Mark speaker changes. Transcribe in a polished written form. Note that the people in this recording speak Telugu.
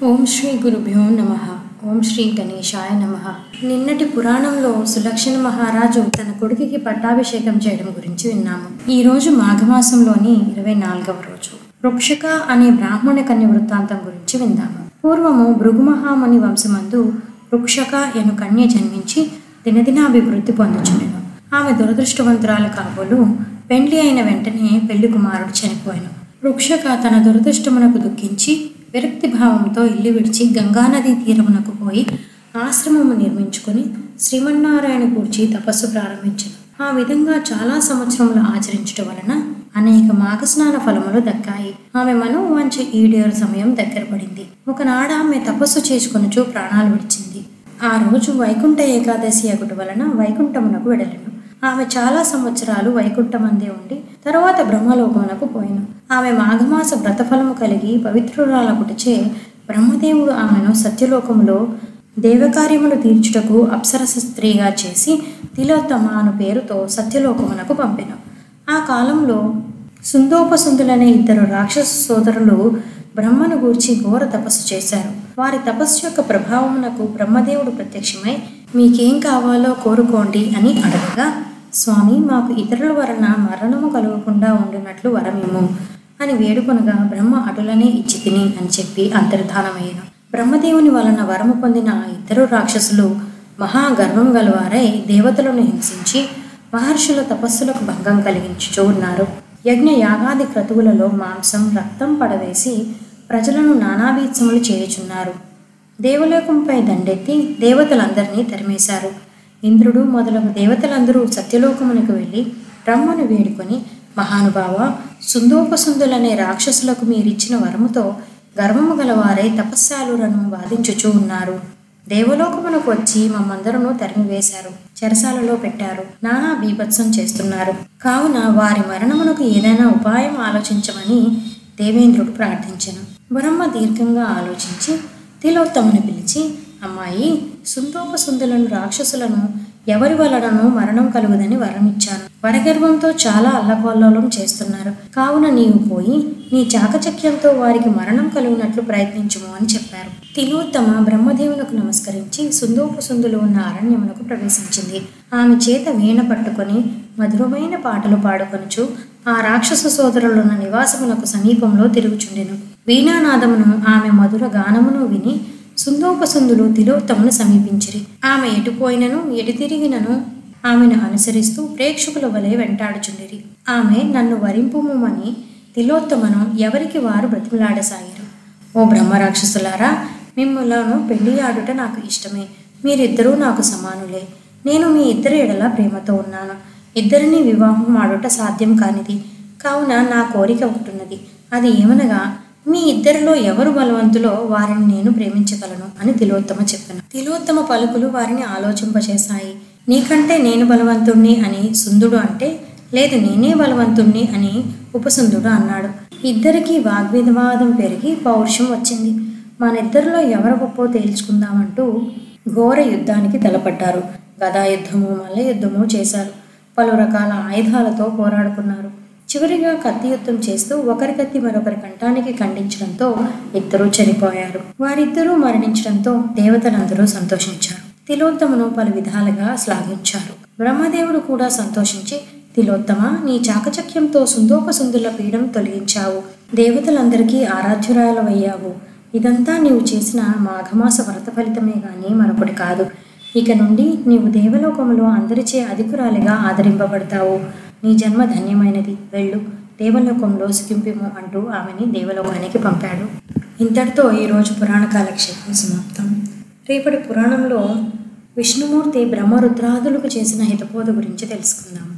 Speaker 1: ఓం శ్రీ గురుభ్యో నమః. ఓం శ్రీ గణేశాయ నమః. నిన్నటి పురాణంలో సులక్షణ మహారాజు తన కొడుకుకి పట్టాభిషేకం చేయడం గురించి విన్నాము. ఈరోజు మాఘమాసంలోని 24వ రోజు రుక్షక అనే బ్రాహ్మణ కన్య వృత్తాంతం గురించి విందాము. పూర్వము భృగుమహాముని వంశమందు రుక్షక ఎను కన్య జన్మించి దినదినాభివృద్ధి పొందుచుండెను. ఆమె దురదృష్టవంతురాలు కాబోలు పెండ్లి అయిన వెంటనే పెళ్లి కుమారుడు చనిపోయాను. రుక్షక తన దురదృష్టమునకు దుఃఖించి విరక్తి భావంతో ఇల్లు విడిచి గంగానదీ తీరమునకు పోయి ఆశ్రమము నిర్మించుకొని శ్రీమన్నారాయణ గూర్చి తపస్సు ప్రారంభించాను. ఆ విధంగా చాలా సంవత్సరములు ఆచరించడం వలన అనేక మాఘస్నాన ఫలములు దక్కాయి. ఆమె మనోవాంఛ ఈడేరు సమయం దగ్గర పడింది. ఒకనాడు ఆమె తపస్సు చేసుకొనుచు ప్రాణాలు విడిచింది. ఆ రోజు వైకుంఠ ఏకాదశి అగుట వలన వైకుంఠమునకు వెడలను. ఆమె చాలా సంవత్సరాలు వైకుంఠమందే ఉండి తర్వాత బ్రహ్మలోకమునకు పోయిను. ఆమె మాఘమాస వ్రతఫలము కలిగి పవిత్రురాలగుటచే బ్రహ్మదేవుడు ఆమెను సత్యలోకములో దేవకార్యములు తీర్చుటకు అప్సరస స్త్రీగా చేసి తిలోత్తమ అను పేరుతో సత్యలోకమునకు పంపెను. ఆ కాలంలో సుందోపసుందులనే ఇద్దరు రాక్షస సోదరులు బ్రహ్మను గూర్చి ఘోర తపస్సు చేశారు. వారి తపస్సు యొక్క ప్రభావమునకు బ్రహ్మదేవుడు ప్రత్యక్షమై మీకేం కావాలో కోరుకోండి అని అడగగా, స్వామి, మాకు ఇతరుల వలన మరణము కలగకుండా ఉండినట్లు వరమిమ్ము అని వేడుకొనగా బ్రహ్మ అటులనే ఇచ్చి తిని అని చెప్పి అంతర్ధానమయ్యను. బ్రహ్మదేవుని వలన వరము పొందిన ఆ ఇద్దరు రాక్షసులు మహాగర్వం గలవారై దేవతలను హింసించి మహర్షుల తపస్సులకు భంగం కలిగించుచూ ఉన్నారు. యజ్ఞ యాగాది క్రతువులలో మాంసం రక్తం పడవేసి ప్రజలను నానాభీత్సములు చేయుచున్నారు. దేవలోకంపై దండెత్తి దేవతలందరినీ తరిమేశారు. ఇంద్రుడు మొదలగు దేవతలందరూ సత్యలోకమునకు వెళ్ళి బ్రహ్మను వేడుకొని, మహానుభావ, సుందోపసుందులనే రాక్షసులకు మీరిచ్చిన వరముతో గర్వము గలవారై తపస్సాలురను బాధించుచూ ఉన్నారు. దేవలోకమునకు వచ్చి మమ్మందరూ తరిమివేశారు, చెరసాలలో పెట్టారు, నానా బీభత్సం చేస్తున్నారు. కావున వారి మరణమునకు ఏదైనా ఉపాయం ఆలోచించమని దేవేంద్రుడు ప్రార్థించెను. బ్రహ్మ దీర్ఘంగా ఆలోచించి తిలోత్తముని పిలిచి, అమ్మాయి, సుందోపసుందులను రాక్షసులను ఎవరి వలనను మరణం కలుగుదని వరమిచ్చాను. వరగర్వంతో చాలా అల్లకల్లోలం చేస్తున్నారు. కావున నీవు పోయి నీ చాకచక్యంతో వారికి మరణం కలుగునట్లు ప్రయత్నించుము అని చెప్పారు. తిలోత్తమ బ్రహ్మదేవునకు నమస్కరించి సుందోపసుందులు ఉన్న అరణ్యమునకు ప్రవేశించింది. ఆమె చేత వీణ పట్టుకొని మధురమైన పాటలు పాడుకొనుచు ఆ రాక్షస సోదరులున్న నివాసమునకు సమీపంలో తిరుగుచుండెను. వీణానాదమును ఆమె మధుర గానమును విని సుందోపసుందులు తిలోత్తమును సమీపించిరి. ఆమె ఎటుపోయినను ఎటు తిరిగినను ఆమెను అనుసరిస్తూ ప్రేక్షకుల వలె వెంటాడుచుండిరి. ఆమె నన్ను వరింపుమని తిలోత్తమను ఎవరికి వారు బ్రతిమలాడసాగారు. ఓ బ్రహ్మరాక్షసులారా, మిమ్ములను పెళ్లి ఆడుట నాకు ఇష్టమే. మీరిద్దరూ నాకు సమానులే. నేను మీ ఇద్దరి ఎడల ప్రేమతో ఉన్నాను. ఇద్దరిని వివాహం ఆడుట సాధ్యం కానిది. కావున నా కోరిక ఒకటున్నది. అది ఏమనగా, మీ ఇద్దరిలో ఎవరు బలవంతులో వారిని నేను ప్రేమించగలను అని తిలోత్తమ చెప్పాను. తిలోత్తమ పలుకులు వారిని ఆలోచింపచేశాయి. నీకంటే నేను బలవంతుణ్ణి అని సుందుడు అంటే, లేదు నేనే బలవంతుణ్ణి అని ఉపసుందుడు అన్నాడు. ఇద్దరికీ వాగ్వివాదం పెరిగి పౌరుషం వచ్చింది. మనిద్దరిలో ఎవరు గొప్పో తేల్చుకుందామంటూ ఘోర యుద్ధానికి తలపడ్డారు. గదా యుద్ధము, మల్ల యుద్ధము చేశారు. పలు రకాల ఆయుధాలతో పోరాడుకున్నారు. చివరిగా కత్తి యుద్ధం చేస్తూ ఒకరి కత్తి మరొకరి కంఠానికి ఖండించడంతో ఇద్దరూ చనిపోయారు. వారిద్దరూ మరణించడంతో దేవతలందరూ సంతోషించారు. తిలోత్తమను పలు విధాలుగా శ్లాఘించారు. బ్రహ్మదేవుడు కూడా సంతోషించి, తిలోత్తమ, నీ చాకచక్యంతో సుందోపసుందుల పీడం తొలగించావు. దేవతలందరికీ ఆరాధ్యురాలవయ్యావు. ఇదంతా నీవు చేసిన మాఘమాస వ్రత ఫలితమే గాని మరొకటి కాదు. ఇక నుండి నీవు దేవలోకములో అందరిచే అధికురాలిగా ఆదరింపబడతావు. నీ జన్మ ధన్యమైనది. వెళ్ళు, దేవలోకంలో సుఖింపిము అంటూ ఆమెని దేవలోకానికి పంపాడు. ఇంతటితో ఈరోజు పురాణ కాలక్షేపం సమాప్తం. రేపటి పురాణంలో విష్ణుమూర్తి బ్రహ్మరుద్రాదులకు చేసిన హితబోధ గురించి తెలుసుకుందాం.